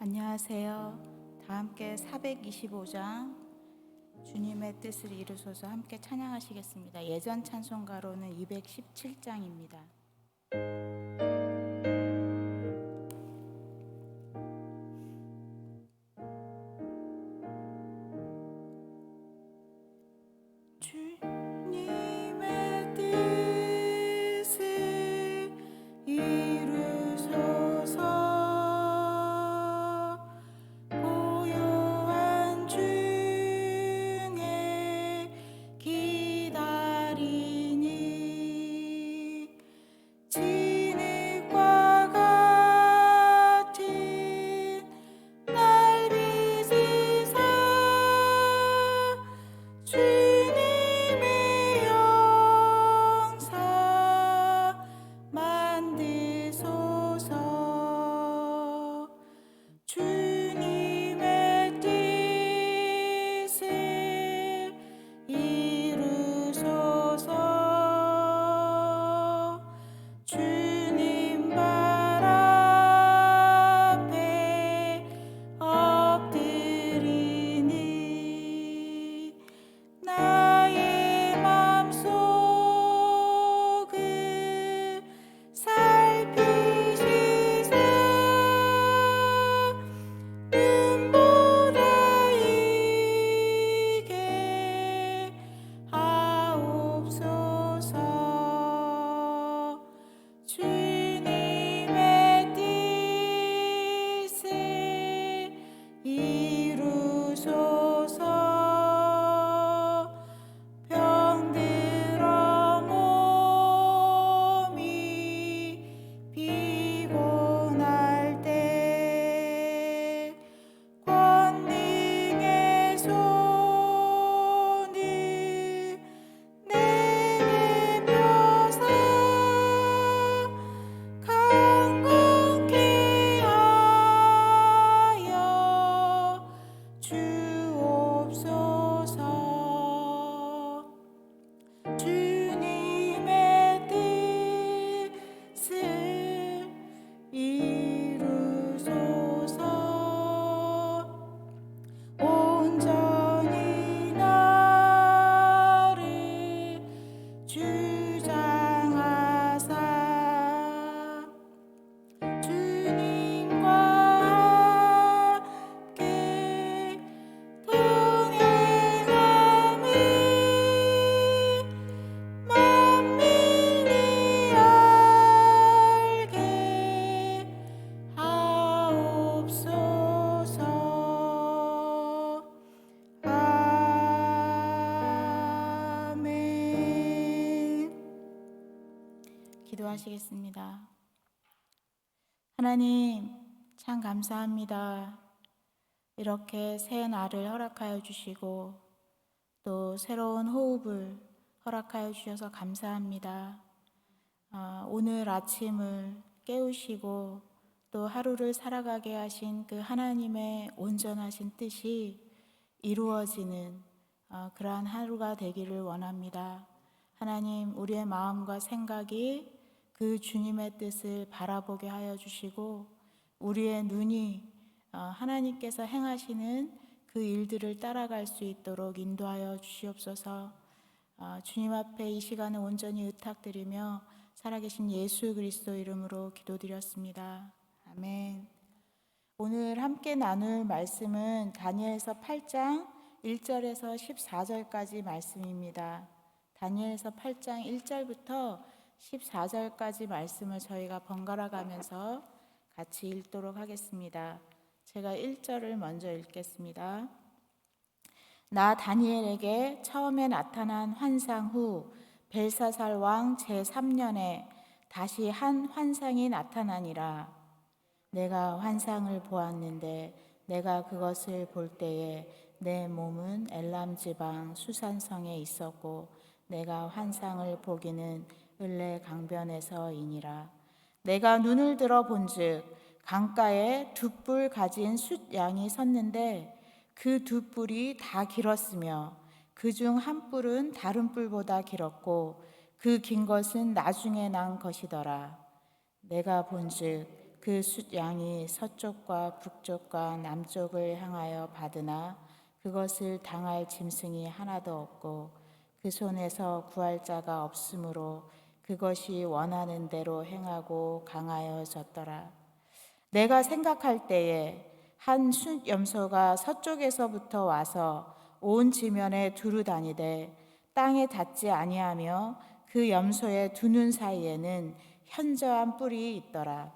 안녕하세요. 다 함께 425장 주님의 뜻을 이루소서 함께 찬양하시겠습니다. 예전 찬송가로는 217장입니다. 주님의 뜻을 이루소서 고요한 중에 기다리니 진흙과 같은 날 빚으사 주님의 영사 만드소서. 주님의 뜻을 이루소서. 주님 발 앞에 엎드리니 나의 맘속을 살피시사 눈보다 이게 하옵소서. 주님의 뜻을 이루소서. 병들어 몸이 피곤할 때 권능의 손을 내게 펴사 강건케 하여 주옵소서. 주님의 뜻을 이루소서. 온전히 나를 주장하사 주님과 함께 동행함을 만민이 알게 하옵소서. 아멘. 기도하시겠습니다. 하나님, 참 감사합니다. 이렇게 새 날을 허락하여 주시고 또 새로운 호흡을 허락하여 주셔서 감사합니다. 오늘 아침을 깨우시고 또 하루를 살아가게 하신 그 하나님의 온전하신 뜻이 이루어지는 그러한 하루가 되기를 원합니다. 하나님, 우리의 마음과 생각이 그 주님의 뜻을 바라보게 하여 주시고 우리의 눈이 하나님께서 행하시는 그 일들을 따라갈 수 있도록 인도하여 주시옵소서. 주님 앞에 이 시간을 온전히 의탁드리며 살아계신 예수 그리스도 이름으로 기도드렸습니다. 아멘. 오늘 함께 나눌 말씀은 다니엘서 8장 1절에서 14절까지 말씀입니다. 다니엘서 8장 1절부터 14절까지 말씀을 저희가 번갈아 가면서 같이 읽도록 하겠습니다. 제가 1절을 먼저 읽겠습니다. 나 다니엘에게 처음에 나타난 환상 후 벨사살 왕 제3년에 다시 한 환상이 나타나니라. 내가 환상을 보았는데 내가 그것을 볼 때에 내 몸은 엘람 지방 수산성에 있었고 내가 환상을 보기는 을레 강변에서이니라. 내가 눈을 들어 본즉 강가에 두 뿔 가진 숫 양이 섰는데 그 두 뿔이 다 길었으며 그 중 한 뿔은 다른 뿔보다 길었고 그 긴 것은 나중에 난 것이더라. 내가 본즉 그 숫양이 서쪽과 북쪽과 남쪽을 향하여 받으나 그것을 당할 짐승이 하나도 없고 그 손에서 구할 자가 없으므로 그것이 원하는 대로 행하고 강하여졌더라. 내가 생각할 때에 한 숫염소가 서쪽에서부터 와서 온 지면에 두루 다니되 땅에 닿지 아니하며 그 염소의 두 눈 사이에는 현저한 뿔이 있더라.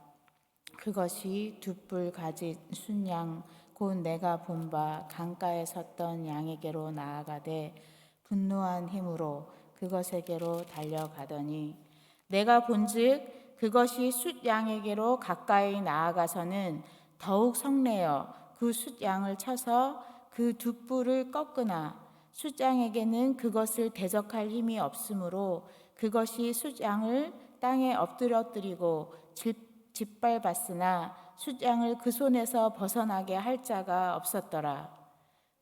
그것이 두 뿔 가진 순양 곧 내가 본 바 강가에 섰던 양에게로 나아가되 분노한 힘으로 그것에게로 달려가더니 내가 본즉 그것이 숫양에게로 가까이 나아가서는 더욱 성내어 그 숫양을 쳐서 그 두 뿔을 꺾으나 숫양에게는 그것을 대적할 힘이 없으므로 그것이 숫양을 땅에 엎드러뜨리고 짓밟았으나 숫양을 그 손에서 벗어나게 할 자가 없었더라.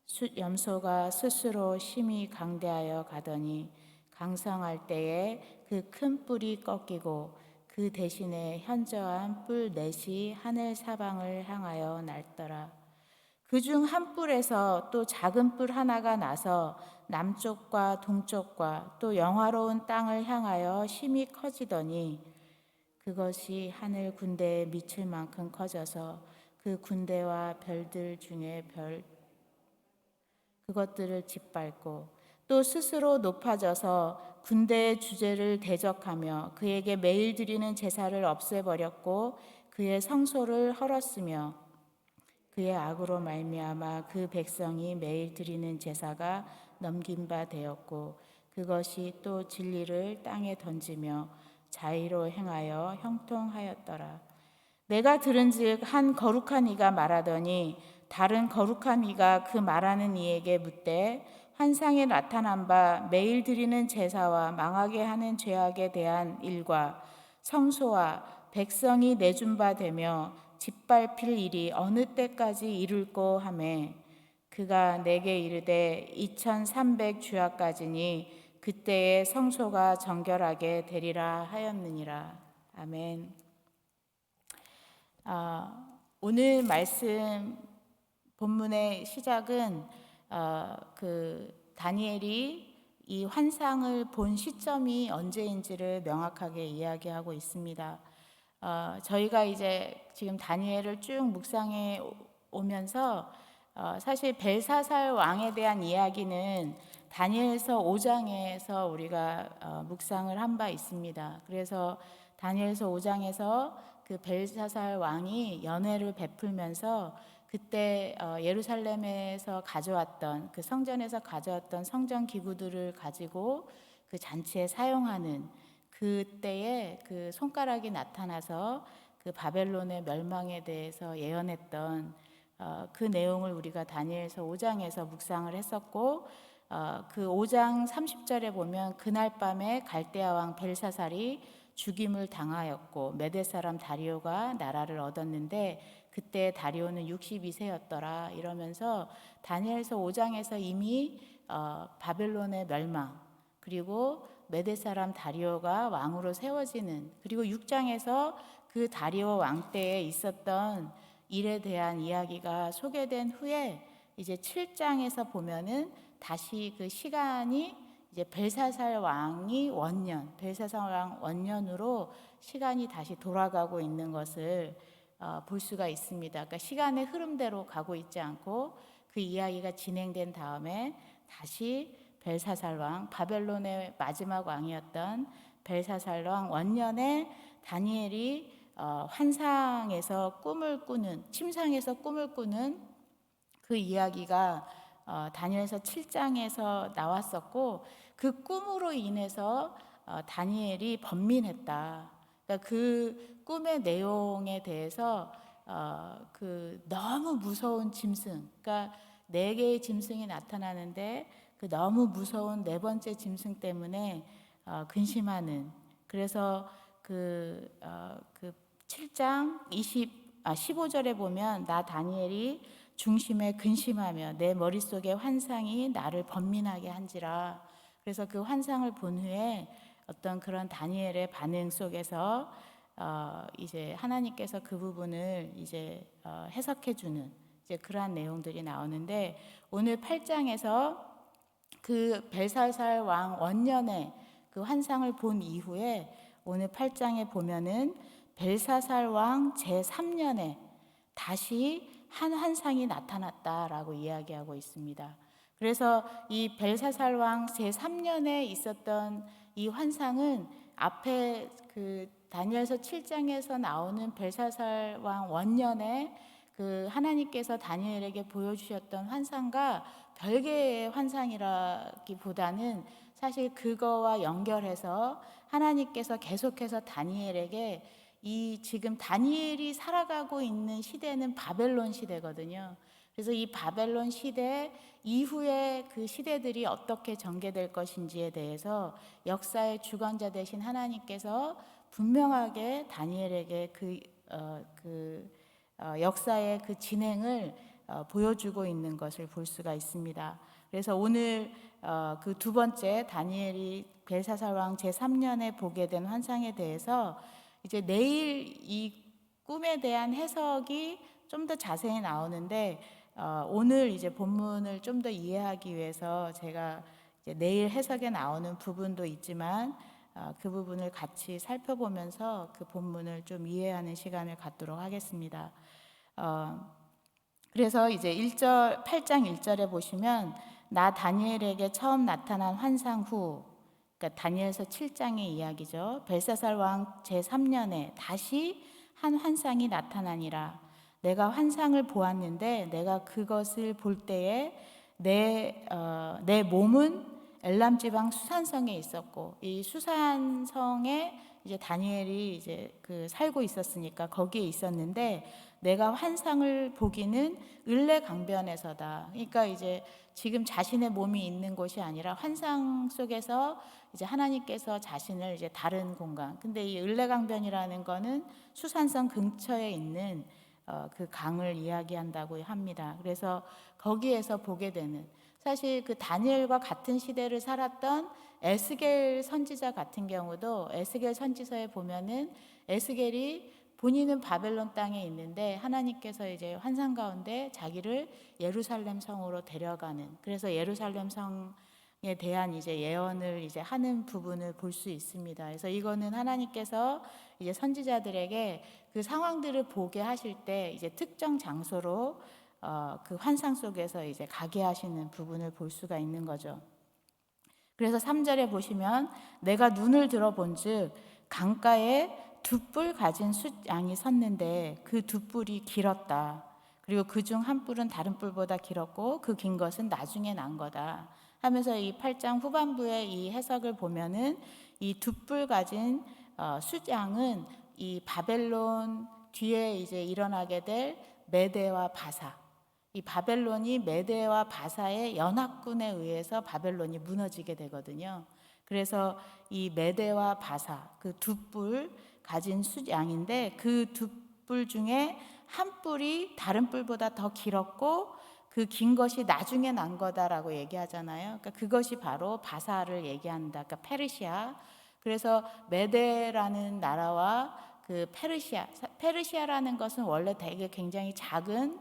숫염소가 스스로 심히 강대하여 가더니 강성할 때에 그 큰 뿔이 꺾이고 그 대신에 현저한 뿔 넷이 하늘 사방을 향하여 날더라. 그중 한 뿔에서 또 작은 뿔 하나가 나서 남쪽과 동쪽과 또 영화로운 땅을 향하여 심히 커지더니 그것이 하늘 군대에 미칠 만큼 커져서 그 군대와 별들 중에 그것들을 짓밟고 또 스스로 높아져서 군대의 주제를 대적하며 그에게 매일 드리는 제사를 없애버렸고 그의 성소를 헐었으며 그의 악으로 말미암아 그 백성이 매일 드리는 제사가 넘긴 바 되었고 그것이 또 진리를 땅에 던지며 자의로 행하여 형통하였더라. 내가 들은즉 한 거룩한 이가 말하더니 다른 거룩한 이가 그 말하는 이에게 묻되 환상에 나타난 바 매일 드리는 제사와 망하게 하는 죄악에 대한 일과 성소와 백성이 내준 바 되며 짓밟힐 일이 어느 때까지 이룰꼬 하매 그가 내게 이르되 2300 주야까지니 그때에 성소가 정결하게 되리라 하였느니라. 아멘. 오늘 말씀 본문의 시작은 그 다니엘이 이 환상을 본 시점이 언제인지를 명확하게 이야기하고 있습니다. 저희가 이제 지금 다니엘을 쭉 묵상해 오면서 사실 벨사살 왕에 대한 이야기는 다니엘서 5장에서 우리가 묵상을 한 바 있습니다. 그래서 다니엘서 5장에서 그 벨사살 왕이 연회를 베풀면서 그때 예루살렘에서 가져왔던 그 성전에서 가져왔던 성전 기구들을 가지고 그 잔치에 사용하는 그때에 그 손가락이 나타나서 그 바벨론의 멸망에 대해서 예언했던 그 내용을 우리가 다니엘서 5장에서 묵상을 했었고 그 5장 30절에 보면 그날 밤에 갈대아 왕 벨사살이 죽임을 당하였고 메대 사람 다리오가 나라를 얻었는데 그때 다리오는 62세였더라 이러면서 다니엘서 5장에서 이미 바벨론의 멸망 그리고 메대 사람 다리오가 왕으로 세워지는 그리고 6장에서 그 다리오 왕 때에 있었던 일에 대한 이야기가 소개된 후에 이제 7장에서 보면은 다시 그 시간이 이제 벨사살 왕이 원년, 벨사살 왕 원년으로 시간이 다시 돌아가고 있는 것을 볼 수가 있습니다. 그러니까 시간의 흐름대로 가고 있지 않고 그 이야기가 진행된 다음에 다시 벨사살 왕, 바벨론의 마지막 왕이었던 벨사살 왕 원년에 다니엘이 환상에서 꿈을 꾸는, 침상에서 꿈을 꾸는 그 이야기가 다니엘서 7장에서 나왔었고 그 꿈으로 인해서 다니엘이 번민했다. 그러니까 그 꿈의 내용에 대해서 그 너무 무서운 짐승, 그러니까 4개의 짐승이 나타나는데 그 너무 무서운 4번째 짐승 때문에 근심하는. 그래서 그 7장 15절에 보면 나 다니엘이 중심에 근심하며 내 머릿속에 환상이 나를 번민하게 한지라. 그래서 그 환상을 본 후에 어떤 그런 다니엘의 반응 속에서 이제 하나님께서 그 부분을 이제 해석해 주는 이제 그러한 내용들이 나오는데, 오늘 8장에서 그 벨사살 왕 원년의 그 환상을 본 이후에 오늘 8장에 보면은 벨사살 왕 제3년에 다시 한 환상이 나타났다라고 이야기하고 있습니다. 그래서 이 벨사살 왕 제3년에 있었던 이 환상은 앞에 그 다니엘서 7장에서 나오는 벨사살 왕 원년에 그 하나님께서 다니엘에게 보여주셨던 환상과 별개의 환상이라기보다는 사실 그거와 연결해서 하나님께서 계속해서 다니엘에게 이 지금 다니엘이 살아가고 있는 시대는 바벨론 시대거든요. 그래서 이 바벨론 시대 이후에 그 시대들이 어떻게 전개될 것인지에 대해서 역사의 주관자 되신 하나님께서 분명하게 다니엘에게 역사의 그 진행을 보여주고 있는 것을 볼 수가 있습니다. 그래서 오늘 그 두 번째 다니엘이 벨사살 왕 제3년에 보게 된 환상에 대해서 이제 내일 이 꿈에 대한 해석이 좀 더 자세히 나오는데, 오늘 이제 본문을 좀 더 이해하기 위해서 제가 이제 내일 해석에 나오는 부분도 있지만 그 부분을 같이 살펴보면서 그 본문을 좀 이해하는 시간을 갖도록 하겠습니다. 그래서 이제 8장 1절에 보시면 나 다니엘에게 처음 나타난 환상 후, 그러니까 다니엘서 7장의 이야기죠. 벨사살 왕 제3년에 다시 한 환상이 나타나니라. 내가 환상을 보았는데 내가 그것을 볼 때에 내 몸은 엘람 지방 수산성에 있었고, 이 수산성에 이제 다니엘이 이제 살고 있었으니까 거기에 있었는데, 내가 환상을 보기는 을레 강변에서다. 그러니까 이제 지금 자신의 몸이 있는 곳이 아니라 환상 속에서 이제 하나님께서 자신을 이제 다른 공간. 근데 이 을레 강변이라는 거는 수산성 근처에 있는 그 강을 이야기한다고 합니다. 그래서 거기에서 보게 되는, 사실 그 다니엘과 같은 시대를 살았던 에스겔 선지자 같은 경우도 에스겔 선지서에 보면은 에스겔이 본인은 바벨론 땅에 있는데 하나님께서 이제 환상 가운데 자기를 예루살렘 성으로 데려가는, 그래서 예루살렘 성에 대한 이제 예언을 이제 하는 부분을 볼 수 있습니다. 그래서 이거는 하나님께서 이제 선지자들에게 그 상황들을 보게 하실 때 이제 특정 장소로 그 환상 속에서 이제 가게 하시는 부분을 볼 수가 있는 거죠. 그래서 3절에 보시면 내가 눈을 들어본즉 강가에 두 뿔 가진 숫양이 섰는데 그 두 뿔이 길었다. 그리고 그중 한 뿔은 다른 뿔보다 길었고 그 긴 것은 나중에 난 거다. 하면서 이 8장 후반부의 이 해석을 보면은 이 두 뿔 가진 숫양은 이 바벨론 뒤에 이제 일어나게 될 메대와 바사, 이 바벨론이 메대와 바사의 연합군에 의해서 바벨론이 무너지게 되거든요. 그래서 이 메대와 바사 그 두 뿔 가진 숫양인데 그 두 뿔 중에 한 뿔이 다른 뿔보다 더 길었고 그 긴 것이 나중에 난 거다라고 얘기하잖아요. 그러니까 그것이 바로 바사를 얘기한다. 그러니까 페르시아. 그래서 메대라는 나라와 그 페르시아라는 것은 원래 되게 굉장히 작은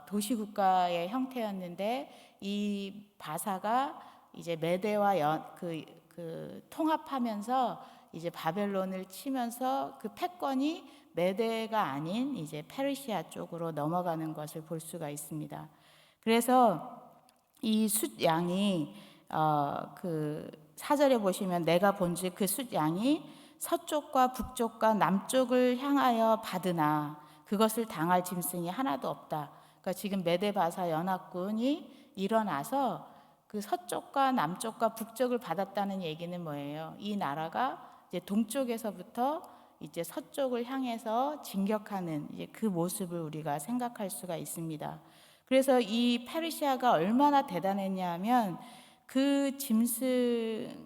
도시 국가의 형태였는데 이 바사가 이제 메대와 통합하면서 이제 바벨론을 치면서 그 패권이 메대가 아닌 이제 페르시아 쪽으로 넘어가는 것을 볼 수가 있습니다. 그래서 이 숫양이 그 4절에 보시면 내가 본즉 그 숫양이 서쪽과 북쪽과 남쪽을 향하여 받으나 그것을 당할 짐승이 하나도 없다. 그러니까 지금 메데바사 연합군이 일어나서 그 서쪽과 남쪽과 북쪽을 받았다는 얘기는 뭐예요? 이 나라가 이제 동쪽에서부터 이제 서쪽을 향해서 진격하는 이제 그 모습을 우리가 생각할 수가 있습니다. 그래서 이 페르시아가 얼마나 대단했냐면 그 짐승을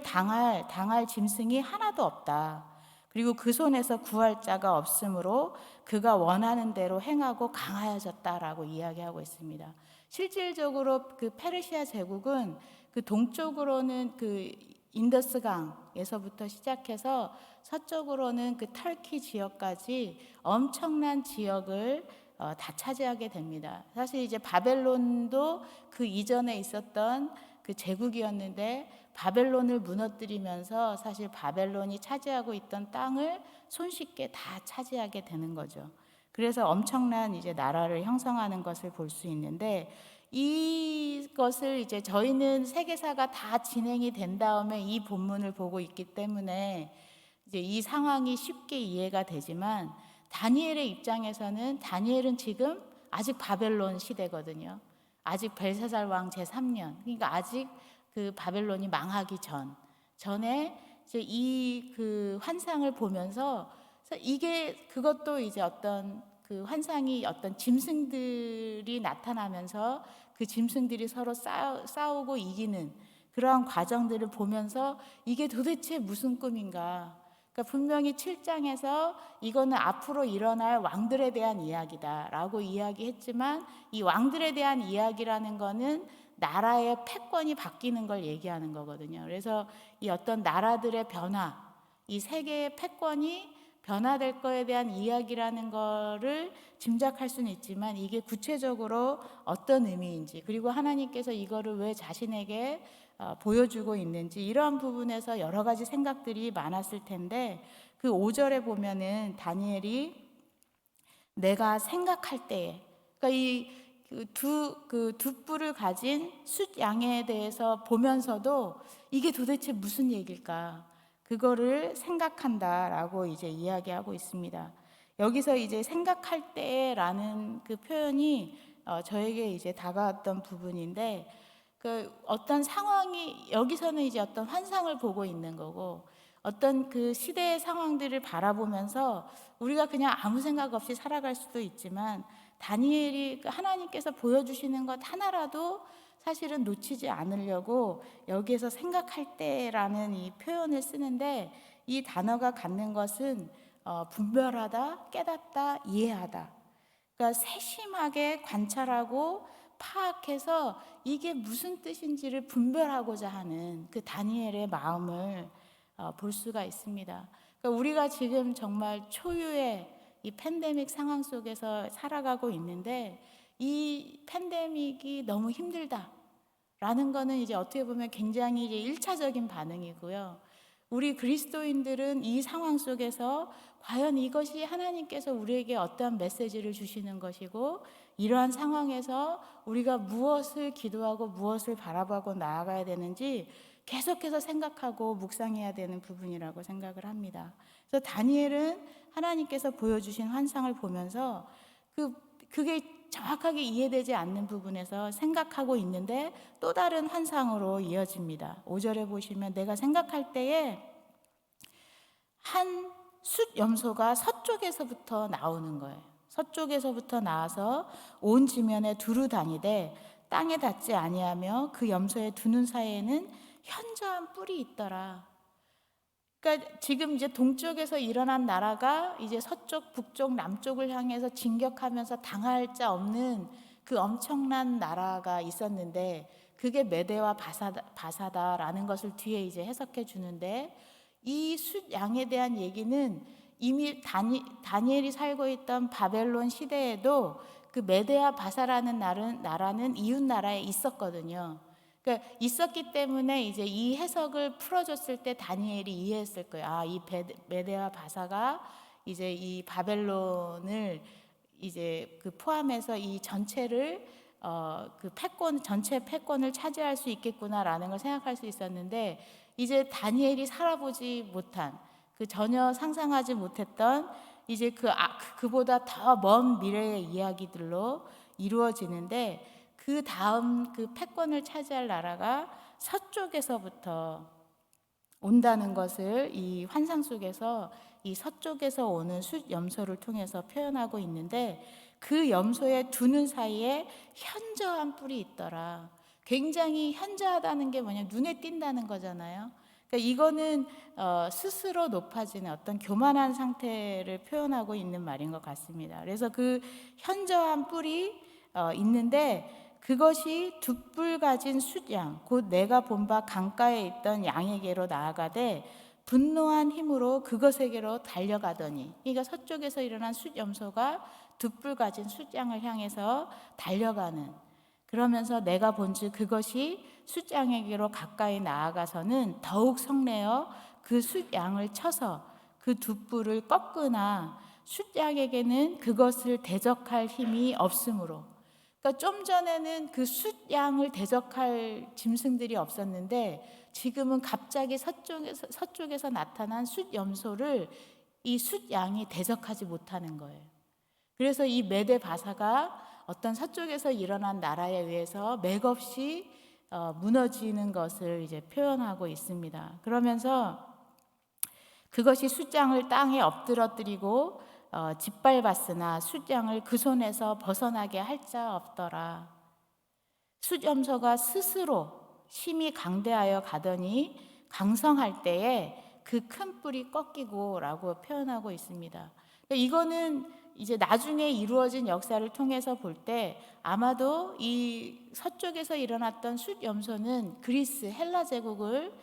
당할 짐승이 하나도 없다. 그리고 그 손에서 구할 자가 없으므로 그가 원하는 대로 행하고 강하여졌다라고 이야기하고 있습니다. 실질적으로 그 페르시아 제국은 그 동쪽으로는 그 인더스강, 지방에서부터 시작해서 서쪽으로는 그 터키 지역까지 엄청난 지역을 다 차지하게 됩니다. 사실 이제 바벨론도 그 이전에 있었던 그 제국이었는데 바벨론을 무너뜨리면서 사실 바벨론이 차지하고 있던 땅을 손쉽게 다 차지하게 되는 거죠. 그래서 엄청난 이제 나라를 형성하는 것을 볼 수 있는데, 이것을 이제 저희는 세계사가 다 진행이 된 다음에 이 본문을 보고 있기 때문에 이제 이 상황이 쉽게 이해가 되지만, 다니엘의 입장에서는 다니엘은 지금 아직 바벨론 시대거든요. 아직 벨사살 왕 제3년. 그러니까 아직 그 바벨론이 망하기 전에 이제 이 그 환상을 보면서, 이게 그것도 이제 어떤 그 환상이 어떤 짐승들이 나타나면서 그 짐승들이 서로 싸우고 이기는 그러한 과정들을 보면서 이게 도대체 무슨 꿈인가. 그러니까 분명히 7장에서 이거는 앞으로 일어날 왕들에 대한 이야기다라고 이야기했지만, 이 왕들에 대한 이야기라는 거는 나라의 패권이 바뀌는 걸 얘기하는 거거든요. 그래서 이 어떤 나라들의 변화, 이 세계의 패권이 변화될 거에 대한 이야기라는 거를 짐작할 수는 있지만, 이게 구체적으로 어떤 의미인지, 그리고 하나님께서 이거를 왜 자신에게 보여주고 있는지, 이러한 부분에서 여러 가지 생각들이 많았을 텐데, 그 5절에 보면은 다니엘이 내가 생각할 때에, 그러니까 이 두 뿔을 가진 숫 양에 대해서 보면서도 이게 도대체 무슨 얘기일까? 그거를 생각한다라고 이제 이야기하고 있습니다. 여기서 이제 생각할 때라는 그 표현이 저에게 이제 다가왔던 부분인데, 그 어떤 상황이, 여기서는 이제 어떤 환상을 보고 있는 거고, 어떤 그 시대의 상황들을 바라보면서 우리가 그냥 아무 생각 없이 살아갈 수도 있지만, 다니엘이 하나님께서 보여주시는 것 하나라도 사실은 놓치지 않으려고 여기에서 생각할 때라는 이 표현을 쓰는데, 이 단어가 갖는 것은 분별하다, 깨닫다, 이해하다. 그러니까 세심하게 관찰하고 파악해서 이게 무슨 뜻인지를 분별하고자 하는 그 다니엘의 마음을 볼 수가 있습니다. 그러니까 우리가 지금 정말 초유의 이 팬데믹 상황 속에서 살아가고 있는데, 이 팬데믹이 너무 힘들다라는 거는 이제 어떻게 보면 굉장히 이제 1차적인 반응이고요. 우리 그리스도인들은 이 상황 속에서 과연 이것이 하나님께서 우리에게 어떠한 메시지를 주시는 것이고, 이러한 상황에서 우리가 무엇을 기도하고 무엇을 바라보고 나아가야 되는지 계속해서 생각하고 묵상해야 되는 부분이라고 생각을 합니다. 그래서 다니엘은 하나님께서 보여주신 환상을 보면서 그게 정확하게 이해되지 않는 부분에서 생각하고 있는데, 또 다른 환상으로 이어집니다. 5절에 보시면 내가 생각할 때에 한 숫 염소가 서쪽에서부터 나오는 거예요. 서쪽에서부터 나와서 온 지면에 두루 다니되 땅에 닿지 아니하며 그 염소의 두 눈 사이에는 현저한 뿔이 있더라. 그러니까 지금 이제 동쪽에서 일어난 나라가 이제 서쪽, 북쪽, 남쪽을 향해서 진격하면서 당할 자 없는 그 엄청난 나라가 있었는데, 그게 메대와 바사다라는 것을 뒤에 이제 해석해 주는데, 이 숫 양에 대한 얘기는 이미 다니엘이 살고 있던 바벨론 시대에도 그 메대와 바사라는 나라는 이웃 나라에 있었거든요. 그러니까 있었기 때문에 이제 이 해석을 풀어줬을 때 다니엘이 이해했을 거예요. 아, 이 메대와 바사가 이제 이 바벨론을 이제 그 포함해서 이 전체를 그 전체 패권을 차지할 수 있겠구나라는 걸 생각할 수 있었는데, 이제 다니엘이 살아보지 못한, 그 전혀 상상하지 못했던 이제 그보다 더 먼 미래의 이야기들로 이루어지는데, 그 다음 그 패권을 차지할 나라가 서쪽에서부터 온다는 것을 이 환상 속에서 이 서쪽에서 오는 숫 염소를 통해서 표현하고 있는데, 그 염소의 두 눈 사이에 현저한 뿔이 있더라. 굉장히 현저하다는 게 뭐냐, 눈에 띈다는 거잖아요. 그러니까 이거는 스스로 높아지는 어떤 교만한 상태를 표현하고 있는 말인 것 같습니다. 그래서 그 현저한 뿔이 있는데, 그것이 두 뿔 가진 숫양 곧 내가 본 바 강가에 있던 양에게로 나아가되 분노한 힘으로 그것에게로 달려가더니, 그러니까 서쪽에서 일어난 숫염소가 두 뿔 가진 숫양을 향해서 달려가는, 그러면서 내가 본즉 그것이 숫양에게로 가까이 나아가서는 더욱 성내어 그 숫양을 쳐서 그 두 뿔을 꺾으나 숫양에게는 그것을 대적할 힘이 없으므로. 그러니까 좀 전에는 그 숫양을 대적할 짐승들이 없었는데 지금은 갑자기 서쪽에서 나타난 숫염소를 이 숫양이 대적하지 못하는 거예요. 그래서 이 메대 바사가 어떤 서쪽에서 일어난 나라에 의해서 맥없이 무너지는 것을 이제 표현하고 있습니다. 그러면서 그것이 숫양을 땅에 엎드러뜨리고 짓밟았으나 숫양을 그 손에서 벗어나게 할 자 없더라. 숫염소가 스스로 심히 강대하여 가더니 강성할 때에 그 큰 뿔이 꺾이고 라고 표현하고 있습니다. 이거는 이제 나중에 이루어진 역사를 통해서 볼 때 아마도 이 서쪽에서 일어났던 숫염소는 그리스 헬라 제국을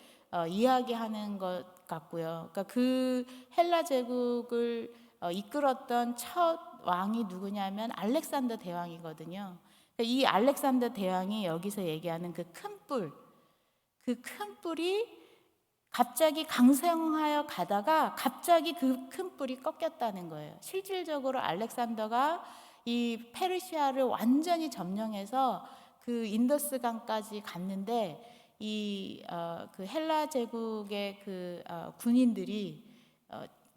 이야기하는 것 같고요. 그러니까 그 헬라 제국을 이끌었던 첫 왕이 누구냐면 알렉산더 대왕이거든요. 그러니까 이 알렉산더 대왕이 여기서 얘기하는 그 큰 뿔, 그 큰 뿔이 갑자기 강성하여 가다가 갑자기 그 큰 뿔이 꺾였다는 거예요. 실질적으로 알렉산더가 이 페르시아를 완전히 점령해서 그 인더스강까지 갔는데 그 헬라 제국의 군인들이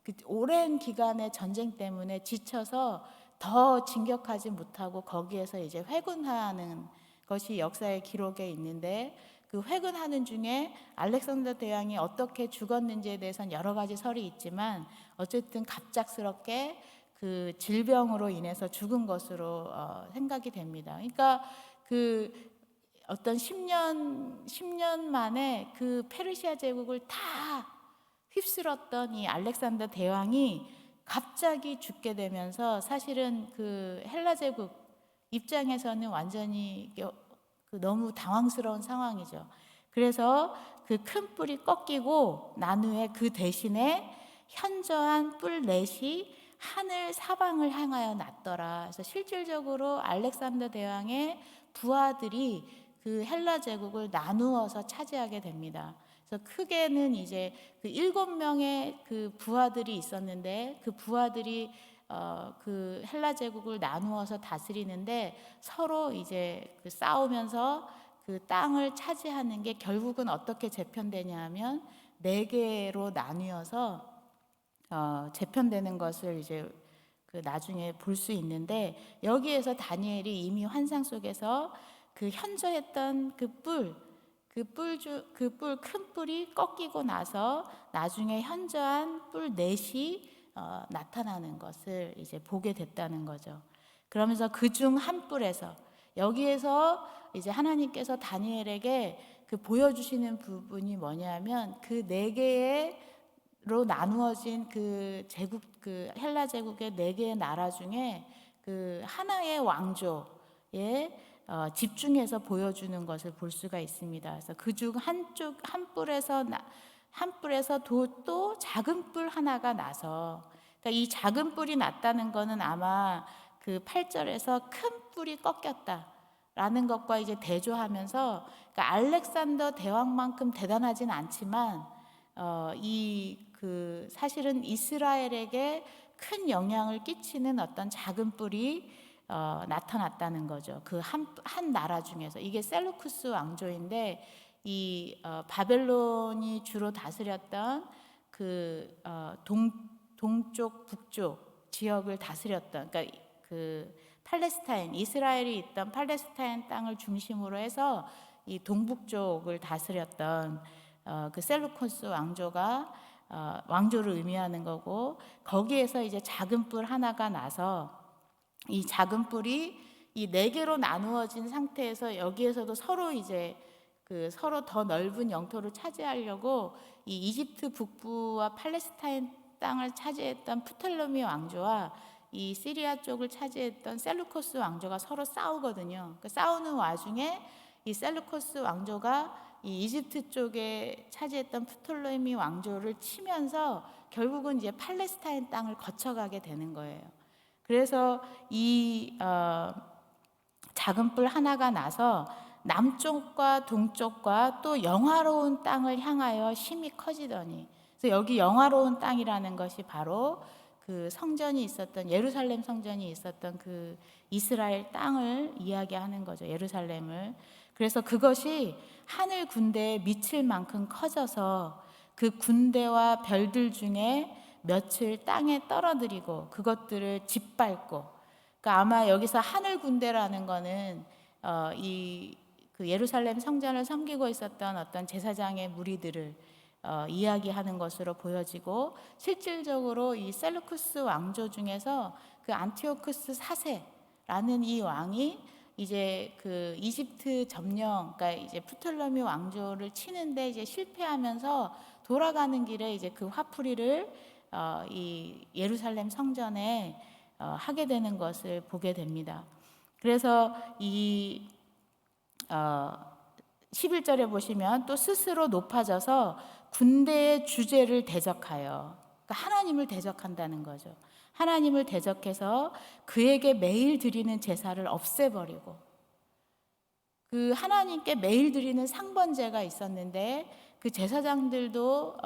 그 오랜 기간의 전쟁 때문에 지쳐서 더 진격하지 못하고 거기에서 이제 회군하는 것이 역사의 기록에 있는데, 그 회군하는 중에 알렉산더 대왕이 어떻게 죽었는지에 대해서는 여러 가지 설이 있지만 어쨌든 갑작스럽게 그 질병으로 인해서 죽은 것으로 생각이 됩니다. 그러니까 그 어떤 10년 만에 그 페르시아 제국을 다 휩쓸었던 이 알렉산더 대왕이 갑자기 죽게 되면서 사실은 그 헬라 제국 입장에서는 완전히 너무 당황스러운 상황이죠. 그래서 그 큰 뿔이 꺾이고 난 후에 그 대신에 현저한 뿔 넷이 하늘 사방을 향하여 났더라. 그래서 실질적으로 알렉산더 대왕의 부하들이 그 헬라 제국을 나누어서 차지하게 됩니다. 그래서 크게는 이제 그 7명의 그 부하들이 있었는데 그 부하들이 그 헬라 제국을 나누어서 다스리는데 서로 이제 그 싸우면서 그 땅을 차지하는 게 결국은 어떻게 재편되냐 하면 4개로 나뉘어서 재편되는 것을 이제 그 나중에 볼 수 있는데, 여기에서 다니엘이 이미 환상 속에서 그 현저했던 큰 뿔이 꺾이고 나서 나중에 현저한 뿔 넷이 나타나는 것을 이제 보게 됐다는 거죠. 그러면서 그중 한 뿔에서, 여기에서 이제 하나님께서 다니엘에게 그 보여주시는 부분이 뭐냐면 그 4개로 나누어진 그 제국, 그 헬라 제국의 4개의 나라 중에 그 하나의 왕조에 집중해서 보여주는 것을 볼 수가 있습니다. 그래서 그중 한 뿔에서 또 작은 뿔 하나가 나서, 그러니까 이 작은 뿔이 났다는 것은 아마 그 8절에서 큰 뿔이 꺾였다라는 것과 이제 대조하면서, 그러니까 알렉산더 대왕만큼 대단하진 않지만 사실은 이스라엘에게 큰 영향을 끼치는 어떤 작은 뿔이 나타났다는 거죠. 그 한 나라 중에서. 이게 셀루쿠스 왕조인데 이 바벨론이 주로 다스렸던 그 동쪽 북쪽 지역을 다스렸던, 그러니까 그 팔레스타인, 이스라엘이 있던 팔레스타인 땅을 중심으로 해서 이 동북쪽을 다스렸던 그 셀루쿠스 왕조가 왕조를 의미하는 거고, 거기에서 이제 작은 뿔 하나가 나서 이 작은 뿔이 이 4개로 나누어진 상태에서 여기에서도 서로 이제 서로 더 넓은 영토를 차지하려고 이 이집트 북부와 팔레스타인 땅을 차지했던 프톨레미 왕조와 이 시리아 쪽을 차지했던 셀루코스 왕조가 서로 싸우거든요. 그 싸우는 와중에 이 셀루코스 왕조가 이 이집트 쪽에 차지했던 프톨레미 왕조를 치면서 결국은 이제 팔레스타인 땅을 거쳐가게 되는 거예요. 그래서 이 작은 뿔 하나가 나서 남쪽과 동쪽과 또 영화로운 땅을 향하여 심히 커지더니, 그래서 여기 영화로운 땅이라는 것이 바로 그 성전이 있었던, 예루살렘 성전이 있었던 그 이스라엘 땅을 이야기하는 거죠. 예루살렘을. 그래서 그것이 하늘 군대에 미칠 만큼 커져서 그 군대와 별들 중에 몇을 땅에 떨어뜨리고 그것들을 짓밟고, 그러니까 아마 여기서 하늘 군대라는 거는 그 예루살렘 성전을 섬기고 있었던 어떤 제사장의 무리들을 이야기하는 것으로 보여지고, 실질적으로 이 셀루쿠스 왕조 중에서 그 안티오쿠스 4세라는 이 왕이 이제 그 이집트 점령, 그러니까 이제 프톨레미 왕조를 치는데 이제 실패하면서 돌아가는 길에 이제 그 화풀이를 이 예루살렘 성전에 하게 되는 것을 보게 됩니다. 그래서 이 11절에 보시면 또 스스로 높아져서 군대의 주제를 대적하여, 그러니까 하나님을 대적한다는 거죠. 하나님을 대적해서 그에게 매일 드리는 제사를 없애버리고, 그 하나님께 매일 드리는 상번제가 있었는데 그 제사장들도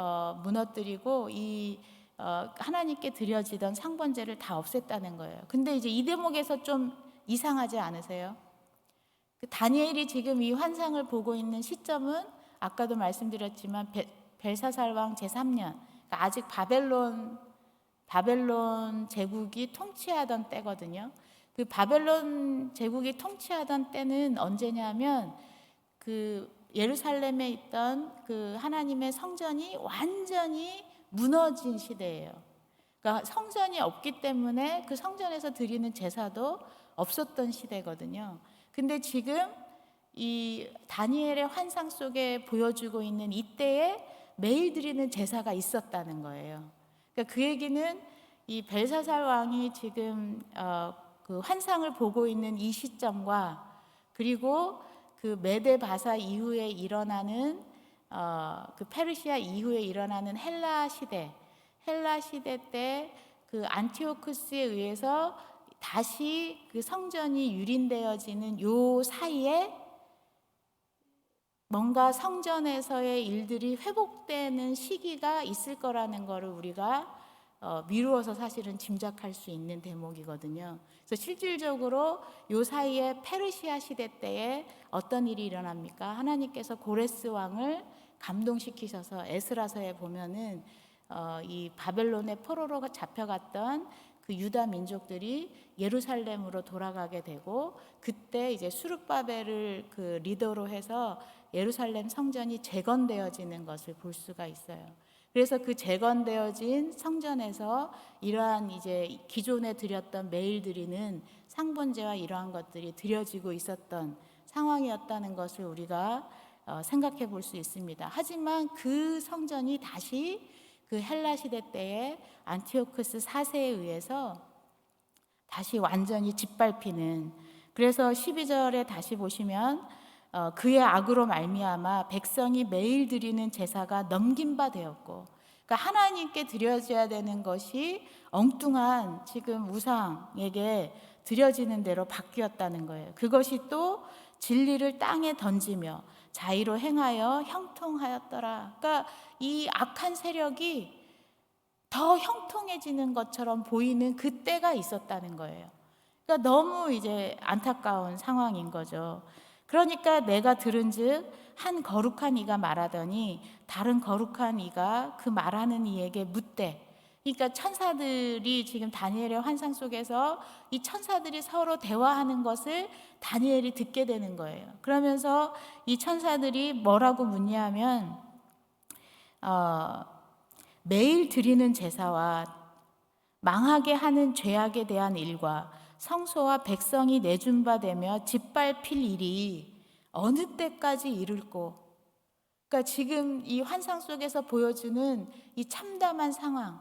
무너뜨리고 이 하나님께 드려지던 상번제를 다 없앴다는 거예요. 근데 이제 이 대목에서 좀 이상하지 않으세요? 그 다니엘이 지금 이 환상을 보고 있는 시점은 아까도 말씀드렸지만 벨사살 왕 제3년, 그러니까 아직 바벨론 제국이 통치하던 때거든요. 그 바벨론 제국이 통치하던 때는 언제냐면 그 예루살렘에 있던 그 하나님의 성전이 완전히 무너진 시대예요. 그러니까 성전이 없기 때문에 그 성전에서 드리는 제사도 없었던 시대거든요. 근데 지금 이 다니엘의 환상 속에 보여주고 있는 이때에 매일 드리는 제사가 있었다는 거예요. 그러니까 그 얘기는 이 벨사살 왕이 지금 그 환상을 보고 있는 이 시점과, 그리고 그 메데 바사 이후에 일어나는 그 페르시아 이후에 일어나는 헬라 시대 때 그 안티오쿠스에 의해서 다시 그 성전이 유린되어지는 요 사이에 뭔가 성전에서의 일들이 회복되는 시기가 있을 거라는 것을 우리가 미루어서 사실은 짐작할 수 있는 대목이거든요. 그래서 실질적으로 요 사이에 페르시아 시대 때에 어떤 일이 일어납니까? 하나님께서 고레스 왕을 감동시키셔서 에스라서에 보면은 이 바벨론의 포로로 잡혀갔던 그 유다 민족들이 예루살렘으로 돌아가게 되고, 그때 이제 수르바벨을 그 리더로 해서 예루살렘 성전이 재건되어지는 것을 볼 수가 있어요. 그래서 그 재건되어진 성전에서 이러한 이제 기존에 드렸던 매일 드리는 상번제와 이러한 것들이 드려지고 있었던 상황이었다는 것을 우리가 생각해 볼 수 있습니다. 하지만 그 성전이 다시 그 헬라 시대 때에 안티오쿠스 4세에 의해서 다시 완전히 짓밟히는, 그래서 12절에 다시 보시면 그의 악으로 말미암아 백성이 매일 드리는 제사가 넘긴 바 되었고, 그러니까 하나님께 드려져야 되는 것이 엉뚱한 지금 우상에게 드려지는 대로 바뀌었다는 거예요. 그것이 또 진리를 땅에 던지며 자의로 행하여 형통하였더라. 그러니까 이 악한 세력이 더 형통해지는 것처럼 보이는 그때가 있었다는 거예요. 그러니까 너무 이제 안타까운 상황인 거죠. 그러니까 내가 들은즉 한 거룩한 이가 말하더니 다른 거룩한 이가 그 말하는 이에게 묻되, 그러니까 천사들이 지금 다니엘의 환상 속에서 이 천사들이 서로 대화하는 것을 다니엘이 듣게 되는 거예요. 그러면서 이 천사들이 뭐라고 묻냐면 매일 드리는 제사와 망하게 하는 죄악에 대한 일과 성소와 백성이 내준 바 되며 짓밟힐 일이 어느 때까지 이를꼬. 그러니까 지금 이 환상 속에서 보여주는 이 참담한 상황,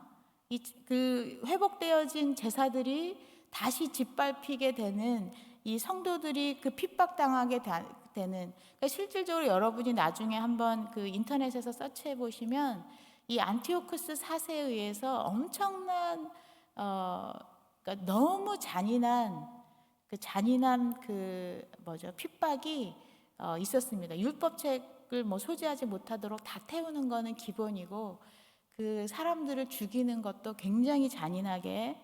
그 회복되어진 제사들이 다시 짓밟히게 되는, 이 성도들이 그 핍박당하게 되는, 그러니까 실질적으로 여러분이 나중에 한번 그 인터넷에서 서치해 보시면 이 안티오쿠스 4세에 의해서 엄청난 그러니까 너무 잔인한 핍박이 있었습니다. 율법책을 소지하지 못하도록 다 태우는 거는 기본이고, 그 사람들을 죽이는 것도 굉장히 잔인하게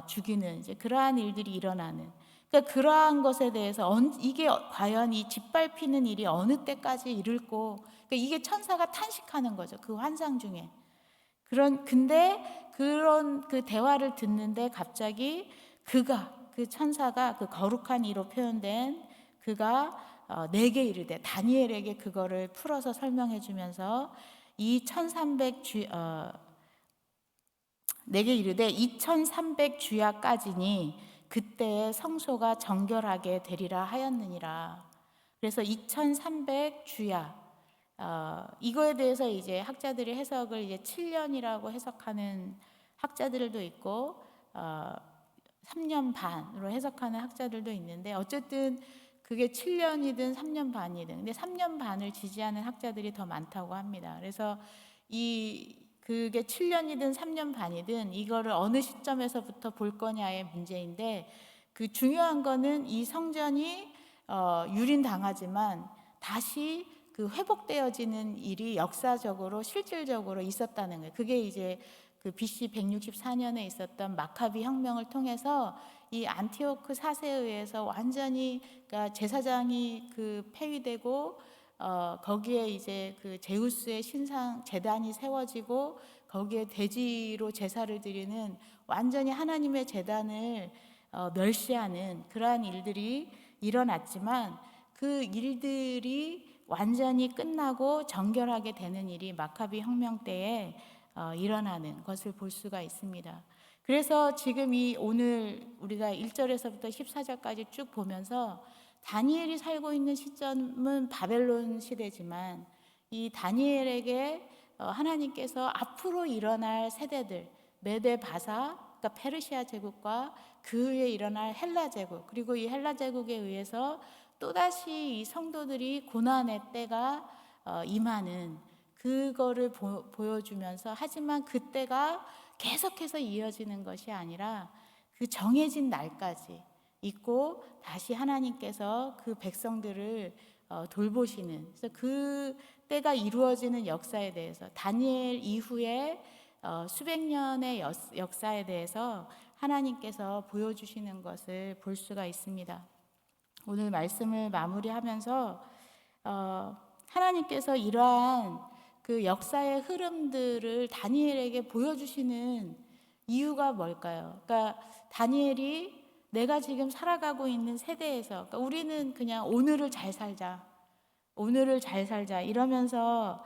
죽이는 이제 그러한 일들이 일어나는. 그러니까 그러한 것에 대해서 이게 과연 이 짓밟히는 일이 어느 때까지 이를고, 그러니까 이게 천사가 탄식하는 거죠. 그 환상 중에. 근데 그런 그 대화를 듣는데 갑자기 그 천사가 그 거룩한 이로 표현된 그가 내게 이르되, 다니엘에게 그거를 풀어서 설명해 주면서 내게 이르되 2300 주야까지니 그때의 성소가 정결하게 되리라 하였느니라. 그래서 2300 주야, 이거에 대해서 이제 학자들이 해석을 이제 7년이라고 해석하는 학자들도 있고 3년 반으로 해석하는 학자들도 있는데, 어쨌든 그게 7년이든 3년 반이든, 근데 3년 반을 지지하는 학자들이 더 많다고 합니다. 그래서 그게 7년이든 3년 반이든 이거를 어느 시점에서부터 볼 거냐의 문제인데, 그 중요한 거는 이 성전이 유린당하지만 다시 그 회복되어지는 일이 역사적으로 실질적으로 있었다는 거예요. 그게 이제 그 BC 164년에 있었던 마카비 혁명을 통해서 이 안티오크 4세에 의해서 완전히, 그러니까 제사장이 그 폐위되고 거기에 이제 그 제우스의 신상 제단이 세워지고 거기에 돼지로 제사를 드리는, 완전히 하나님의 제단을 멸시하는 그러한 일들이 일어났지만, 그 일들이 완전히 끝나고 정결하게 되는 일이 마카비 혁명 때에 일어나는 것을 볼 수가 있습니다. 그래서 지금 오늘 우리가 1절에서부터 14절까지 쭉 보면서 다니엘이 살고 있는 시점은 바벨론 시대지만, 이 다니엘에게 하나님께서 앞으로 일어날 세대들, 메데 바사, 그러니까 페르시아 제국과 그 후에 일어날 헬라 제국, 그리고 이 헬라 제국에 의해서 또다시 이 성도들이 고난의 때가 임하는 그거를 보여주면서, 하지만 그때가 계속해서 이어지는 것이 아니라 그 정해진 날까지 있고, 다시 하나님께서 그 백성들을 돌보시는, 그래서 그 때가 이루어지는 역사에 대해서, 다니엘 이후에 수백 년의 역사에 대해서 하나님께서 보여주시는 것을 볼 수가 있습니다. 오늘 말씀을 마무리하면서 하나님께서 이러한 그 역사의 흐름들을 다니엘에게 보여주시는 이유가 뭘까요? 그러니까 다니엘이 내가 지금 살아가고 있는 세대에서, 그러니까 우리는 그냥 오늘을 잘 살자 이러면서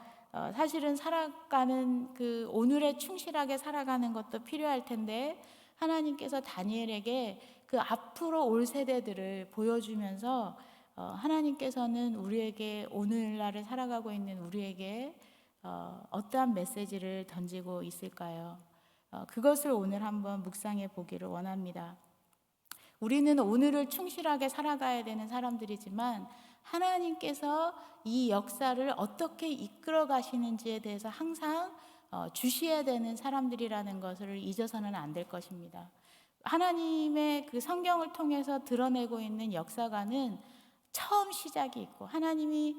사실은 살아가는, 그 오늘에 충실하게 살아가는 것도 필요할 텐데, 하나님께서 다니엘에게 그 앞으로 올 세대들을 보여주면서 하나님께서는 우리에게, 오늘날을 살아가고 있는 우리에게 어떠한 메시지를 던지고 있을까요? 그것을 오늘 한번 묵상해 보기를 원합니다. 우리는 오늘을 충실하게 살아가야 되는 사람들이지만, 하나님께서 이 역사를 어떻게 이끌어 가시는지에 대해서 항상 주시해야 되는 사람들이라는 것을 잊어서는 안 될 것입니다. 하나님의 그 성경을 통해서 드러내고 있는 역사관은 처음 시작이 있고, 하나님이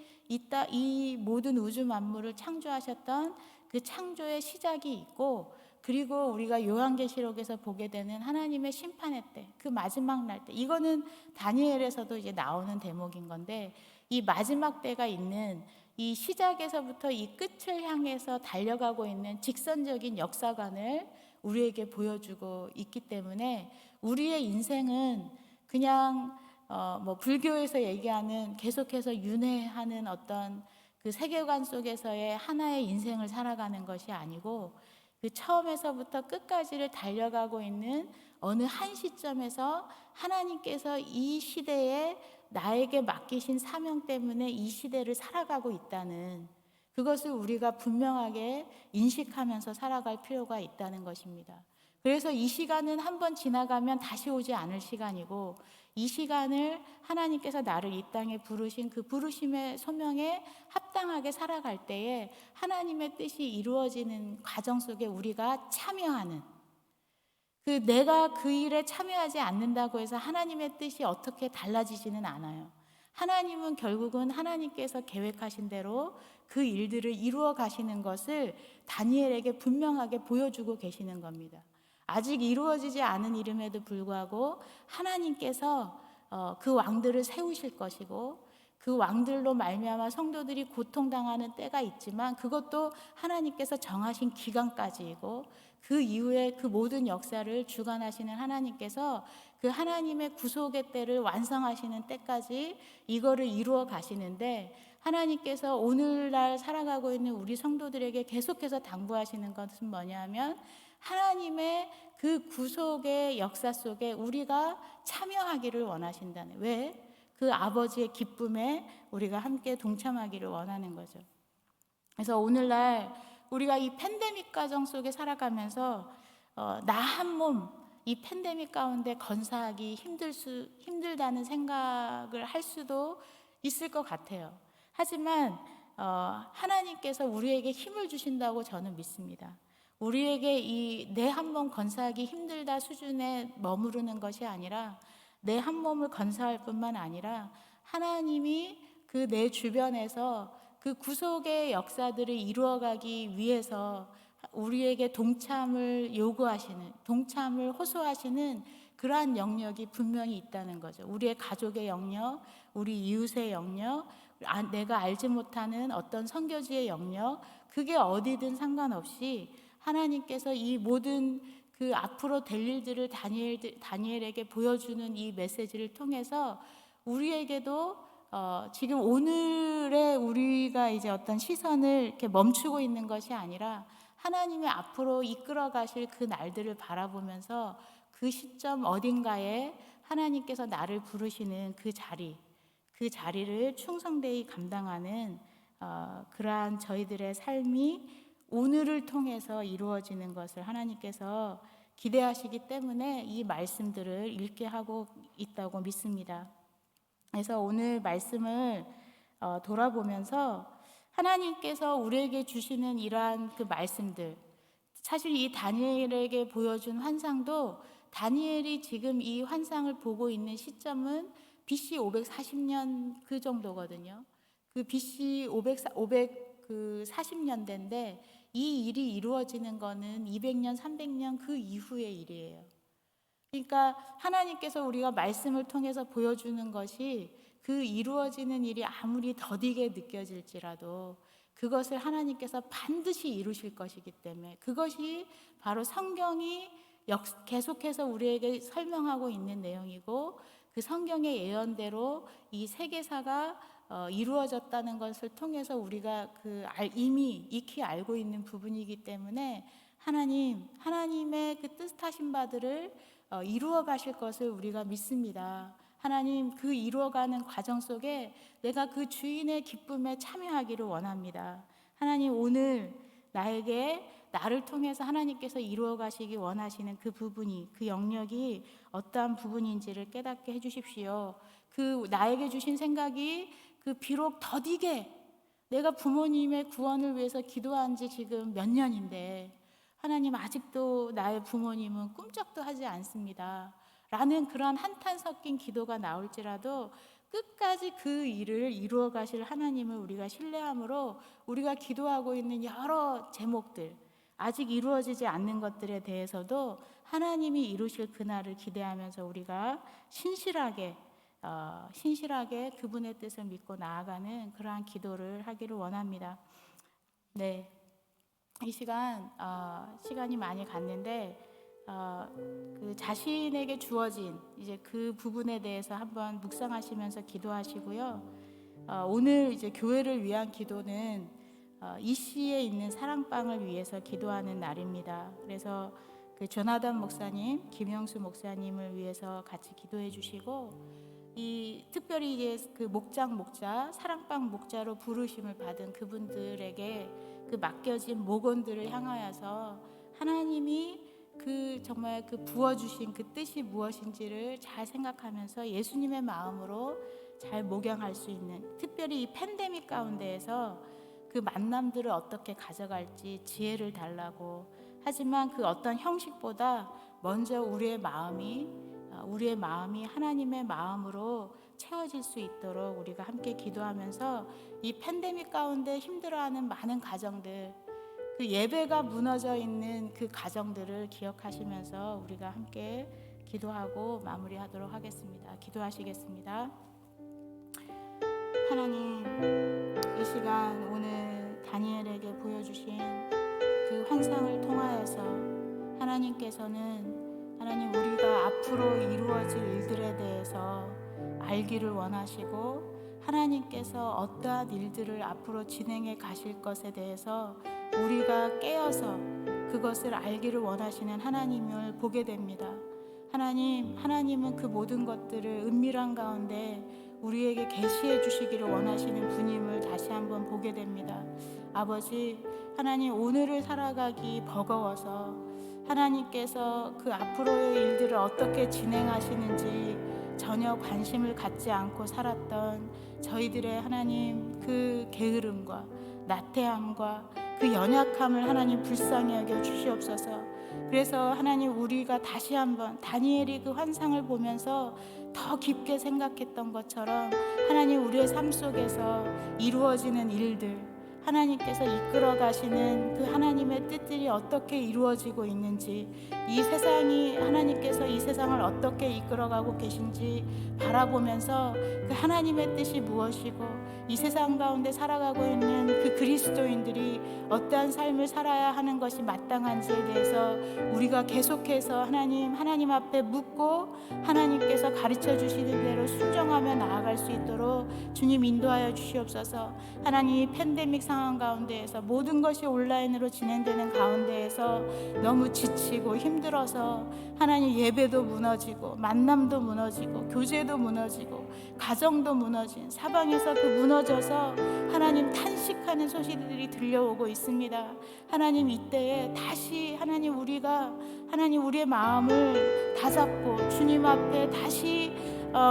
이 모든 우주 만물을 창조하셨던 그 창조의 시작이 있고, 그리고 우리가 요한계시록에서 보게 되는 하나님의 심판의 때, 그 마지막 날 때, 이거는 다니엘에서도 이제 나오는 대목인 건데, 이 마지막 때가 있는 이 시작에서부터 이 끝을 향해서 달려가고 있는 직선적인 역사관을 우리에게 보여주고 있기 때문에, 우리의 인생은 그냥 불교에서 얘기하는 계속해서 윤회하는 어떤 그 세계관 속에서의 하나의 인생을 살아가는 것이 아니고, 그 처음에서부터 끝까지를 달려가고 있는 어느 한 시점에서 하나님께서 이 시대에 나에게 맡기신 사명 때문에 이 시대를 살아가고 있다는, 그것을 우리가 분명하게 인식하면서 살아갈 필요가 있다는 것입니다. 그래서 이 시간은 한번 지나가면 다시 오지 않을 시간이고, 이 시간을 하나님께서 나를 이 땅에 부르신 그 부르심의 소명에 합당하게 살아갈 때에 하나님의 뜻이 이루어지는 과정 속에 우리가 참여하는, 내가 그 일에 참여하지 않는다고 해서 하나님의 뜻이 어떻게 달라지지는 않아요. 하나님은 결국은 하나님께서 계획하신 대로 그 일들을 이루어 가시는 것을 다니엘에게 분명하게 보여주고 계시는 겁니다. 아직 이루어지지 않은 일임에도 불구하고 하나님께서 그 왕들을 세우실 것이고, 그 왕들로 말미암아 성도들이 고통당하는 때가 있지만 그것도 하나님께서 정하신 기간까지이고, 그 이후에 그 모든 역사를 주관하시는 하나님께서 그 하나님의 구속의 때를 완성하시는 때까지 이거를 이루어 가시는데, 하나님께서 오늘날 살아가고 있는 우리 성도들에게 계속해서 당부하시는 것은 뭐냐면, 하나님의 그 구속의 역사 속에 우리가 참여하기를 원하신다는, 왜? 그 아버지의 기쁨에 우리가 함께 동참하기를 원하는 거죠. 그래서 오늘날 우리가 이 팬데믹 과정 속에 살아가면서 나 한 몸 이 팬데믹 가운데 건사하기 힘들다는 생각을 할 수도 있을 것 같아요. 하지만 하나님께서 우리에게 힘을 주신다고 저는 믿습니다. 우리에게 이 내 한 몸 건사하기 힘들다 수준에 머무르는 것이 아니라, 내 한 몸을 건사할 뿐만 아니라 하나님이 그 내 주변에서 그 구속의 역사들을 이루어가기 위해서 우리에게 동참을 요구하시는, 동참을 호소하시는 그러한 영역이 분명히 있다는 거죠. 우리의 가족의 영역, 우리 이웃의 영역, 내가 알지 못하는 어떤 선교지의 영역, 그게 어디든 상관없이 하나님께서 이 모든 그 앞으로 될 일들을 다니엘에게 보여주는 이 메시지를 통해서 우리에게도 지금 오늘의 우리가 이제 어떤 시선을 이렇게 멈추고 있는 것이 아니라 하나님이 앞으로 이끌어 가실 그 날들을 바라보면서 그 시점 어딘가에 하나님께서 나를 부르시는 그 자리를 충성되이 감당하는 그러한 저희들의 삶이 오늘을 통해서 이루어지는 것을 하나님께서 기대하시기 때문에 이 말씀들을 읽게 하고 있다고 믿습니다. 그래서 오늘 말씀을 돌아보면서 하나님께서 우리에게 주시는 이러한 그 말씀들, 사실 이 다니엘에게 보여준 환상도, 다니엘이 지금 이 환상을 보고 있는 시점은 BC 540년 그 정도거든요. 그 BC 540년대인데 이 일이 이루어지는 거는 200년, 300년 그 이후의 일이에요. 그러니까 하나님께서 우리가 말씀을 통해서 보여주는 것이, 그 이루어지는 일이 아무리 더디게 느껴질지라도 그것을 하나님께서 반드시 이루실 것이기 때문에, 그것이 바로 성경이 계속해서 우리에게 설명하고 있는 내용이고, 그 성경의 예언대로 이 세계사가 이루어졌다는 것을 통해서 우리가 이미 익히 알고 있는 부분이기 때문에 하나님의 그 뜻하신 바들을 이루어 가실 것을 우리가 믿습니다. 하나님, 그 이루어가는 과정 속에 내가 그 주인의 기쁨에 참여하기를 원합니다. 하나님, 오늘 나를 통해서 하나님께서 이루어 가시기 원하시는 그 부분이, 그 영역이 어떠한 부분인지를 깨닫게 해주십시오. 그 나에게 주신 생각이 비록 더디게, 내가 부모님의 구원을 위해서 기도한 지 지금 몇 년인데 하나님, 아직도 나의 부모님은 꿈쩍도 하지 않습니다 라는 그런 한탄 섞인 기도가 나올지라도 끝까지 그 일을 이루어 가실 하나님을 우리가 신뢰함으로, 우리가 기도하고 있는 여러 제목들, 아직 이루어지지 않는 것들에 대해서도 하나님이 이루실 그날을 기대하면서 우리가 신실하게 그분의 뜻을 믿고 나아가는 그러한 기도를 하기를 원합니다. 네, 이 시간이 많이 갔는데 그 자신에게 주어진 이제 그 부분에 대해서 한번 묵상하시면서 기도하시고요. 오늘 이제 교회를 위한 기도는 이시에 있는 사랑방을 위해서 기도하는 날입니다. 그래서 그 조나단 목사님, 김영수 목사님을 위해서 같이 기도해 주시고, 특별히 이제 그 목자, 사랑방 목자로 부르심을 받은 그분들에게 그 맡겨진 목원들을 향하여서 하나님이 정말 부어주신 그 뜻이 무엇인지를 잘 생각하면서 예수님의 마음으로 잘 목양할 수 있는, 특별히 이 팬데믹 가운데에서 그 만남들을 어떻게 가져갈지 지혜를 달라고. 하지만 그 어떤 형식보다 먼저 우리의 마음이 하나님의 마음으로 채워질 수 있도록 우리가 함께 기도하면서 이 팬데믹 가운데 힘들어하는 많은 가정들, 그 예배가 무너져 있는 그 가정들을 기억하시면서 우리가 함께 기도하고 마무리하도록 하겠습니다. 기도하시겠습니다. 하나님, 이 시간 오늘 다니엘에게 보여주신 그 환상을 통하여서 하나님 우리가 앞으로 이루어질 일들에 대해서 알기를 원하시고, 하나님께서 어떠한 일들을 앞으로 진행해 가실 것에 대해서 우리가 깨어서 그것을 알기를 원하시는 하나님을 보게 됩니다. 하나님은 그 모든 것들을 은밀한 가운데 우리에게 계시해 주시기를 원하시는 분임을 다시 한번 보게 됩니다. 아버지, 하나님, 오늘을 살아가기 버거워서 하나님께서 그 앞으로의 일들을 어떻게 진행하시는지 전혀 관심을 갖지 않고 살았던 저희들의 하나님 그 게으름과 나태함과 그 연약함을 하나님 불쌍히 여겨 주시옵소서. 그래서 하나님, 우리가 다시 한번 다니엘이 그 환상을 보면서 더 깊게 생각했던 것처럼 하나님, 우리의 삶 속에서 이루어지는 일들, 하나님께서 이끌어 가시는 그 하나님의 뜻들이 어떻게 이루어지고 있는지, 하나님께서 이 세상을 어떻게 이끌어가고 계신지 바라보면서 그 하나님의 뜻이 무엇이고 이 세상 가운데 살아가고 있는 그 그리스도인들이 어떠한 삶을 살아야 하는 것이 마땅한지에 대해서 우리가 계속해서 하나님 앞에 묻고 하나님께서 가르쳐 주시는 대로 순종하며 나아갈 수 있도록 주님 인도하여 주시옵소서. 하나님, 팬데믹 상황 가운데에서 모든 것이 온라인으로 진행되는 가운데에서 너무 지치고 힘들어서 하나님, 예배도 무너지고 만남도 무너지고 교제도 무너지고 가정도 무너진 사방에서 그 무너져서 하나님 탄식하는 소식들이 들려오고 있습니다. 하나님, 이때에 다시 우리의 마음을 다잡고 주님 앞에 다시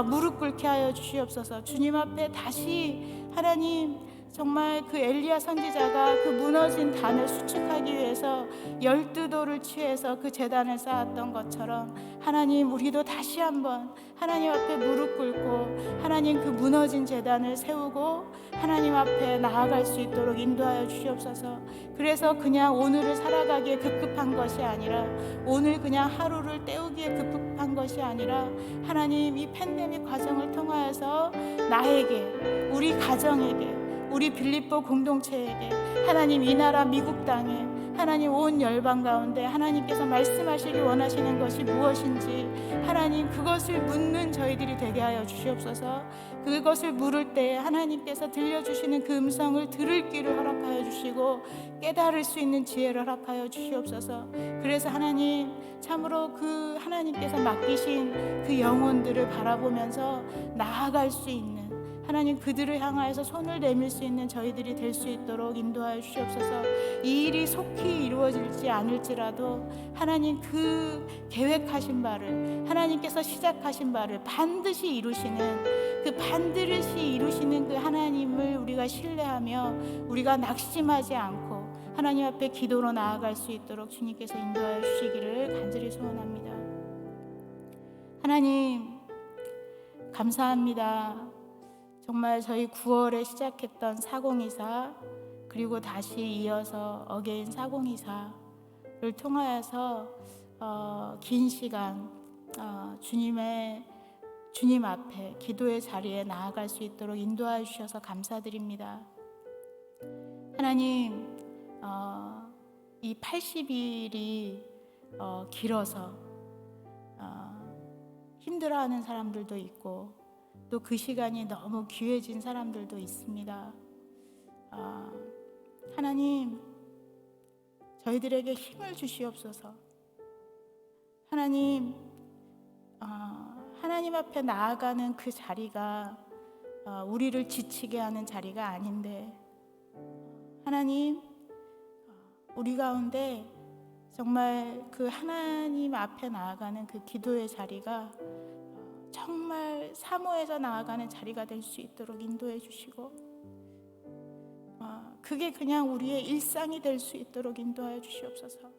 무릎 꿇게 하여 주시옵소서. 주님 앞에 다시 하나님, 정말 그 엘리야 선지자가 그 무너진 단을 수축하기 위해서 12돌을 취해서 그 제단을 쌓았던 것처럼 하나님, 우리도 다시 한번 하나님 앞에 무릎 꿇고 하나님 그 무너진 제단을 세우고 하나님 앞에 나아갈 수 있도록 인도하여 주시옵소서. 그래서 그냥 오늘을 살아가기에 급급한 것이 아니라, 오늘 그냥 하루를 때우기에 급급한 것이 아니라, 하나님, 이 팬데믹 과정을 통하여서 나에게, 우리 가정에게, 우리 빌립보 공동체에게, 하나님, 이 나라 미국 땅에, 하나님, 온 열방 가운데 하나님께서 말씀하시기 원하시는 것이 무엇인지 하나님, 그것을 묻는 저희들이 되게 하여 주시옵소서. 그것을 물을 때 하나님께서 들려주시는 그 음성을 들을 귀를 허락하여 주시고 깨달을 수 있는 지혜를 허락하여 주시옵소서. 그래서 하나님, 참으로 그 하나님께서 맡기신 그 영혼들을 바라보면서 나아갈 수 있는, 하나님, 그들을 향하여서 손을 내밀 수 있는 저희들이 될 수 있도록 인도하여 주시옵소서. 이 일이 속히 이루어질지 않을지라도 하나님, 그 계획하신 바를, 하나님께서 시작하신 바를 반드시 이루시는 그 하나님을 우리가 신뢰하며 우리가 낙심하지 않고 하나님 앞에 기도로 나아갈 수 있도록 주님께서 인도하여 주시기를 간절히 소원합니다. 하나님, 감사합니다. 정말 저희 9월에 시작했던 4024, 그리고 다시 이어서 어게인 4024를 통하여서 긴 시간 주님 앞에 기도의 자리에 나아갈 수 있도록 인도하여 주셔서 감사드립니다. 하나님, 이 80일이 길어서 힘들어하는 사람들도 있고 또 그 시간이 너무 귀해진 사람들도 있습니다. 하나님, 저희들에게 힘을 주시옵소서. 하나님, 하나님 앞에 나아가는 그 자리가 우리를 지치게 하는 자리가 아닌데, 하나님, 우리 가운데 정말 그 하나님 앞에 나아가는 그 기도의 자리가 정말 사모해서 나아가는 자리가 될 수 있도록 인도해 주시고, 그게 그냥 우리의 일상이 될 수 있도록 인도하여 주시옵소서.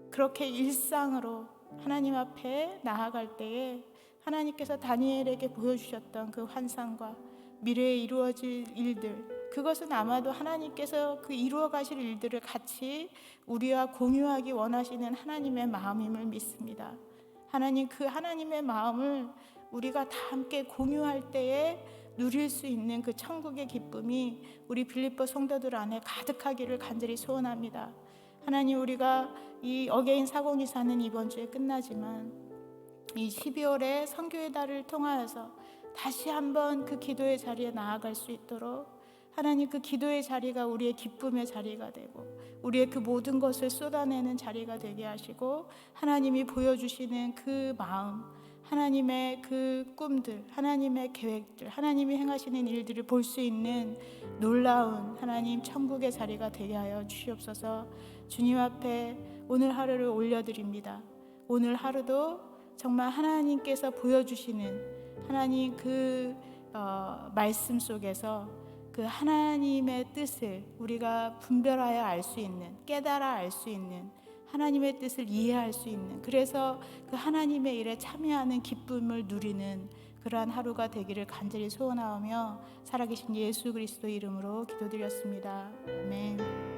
그렇게 일상으로 하나님 앞에 나아갈 때에 하나님께서 다니엘에게 보여주셨던 그 환상과 미래에 이루어질 일들, 그것은 아마도 하나님께서 그 이루어 가실 일들을 같이 우리와 공유하기 원하시는 하나님의 마음임을 믿습니다. 하나님, 그 하나님의 마음을 우리가 다 함께 공유할 때에 누릴 수 있는 그 천국의 기쁨이 우리 빌립보 성도들 안에 가득하기를 간절히 소원합니다. 하나님, 우리가 이 어게인 402사는 이번 주에 끝나지만 이 12월에 선교의 달을 통하여서 다시 한번 그 기도의 자리에 나아갈 수 있도록 하나님, 그 기도의 자리가 우리의 기쁨의 자리가 되고 우리의 그 모든 것을 쏟아내는 자리가 되게 하시고, 하나님이 보여주시는 그 마음, 하나님의 그 꿈들, 하나님의 계획들, 하나님이 행하시는 일들을 볼 수 있는 놀라운 하나님 천국의 자리가 되게 하여 주시옵소서. 주님 앞에 오늘 하루를 올려드립니다. 오늘 하루도 정말 하나님께서 보여주시는 하나님 그 말씀 속에서 그 하나님의 뜻을 우리가 분별하여 알 수 있는, 깨달아 알 수 있는, 하나님의 뜻을 이해할 수 있는, 그래서 그 하나님의 일에 참여하는 기쁨을 누리는 그러한 하루가 되기를 간절히 소원하오며 살아계신 예수 그리스도 이름으로 기도드렸습니다. 아멘.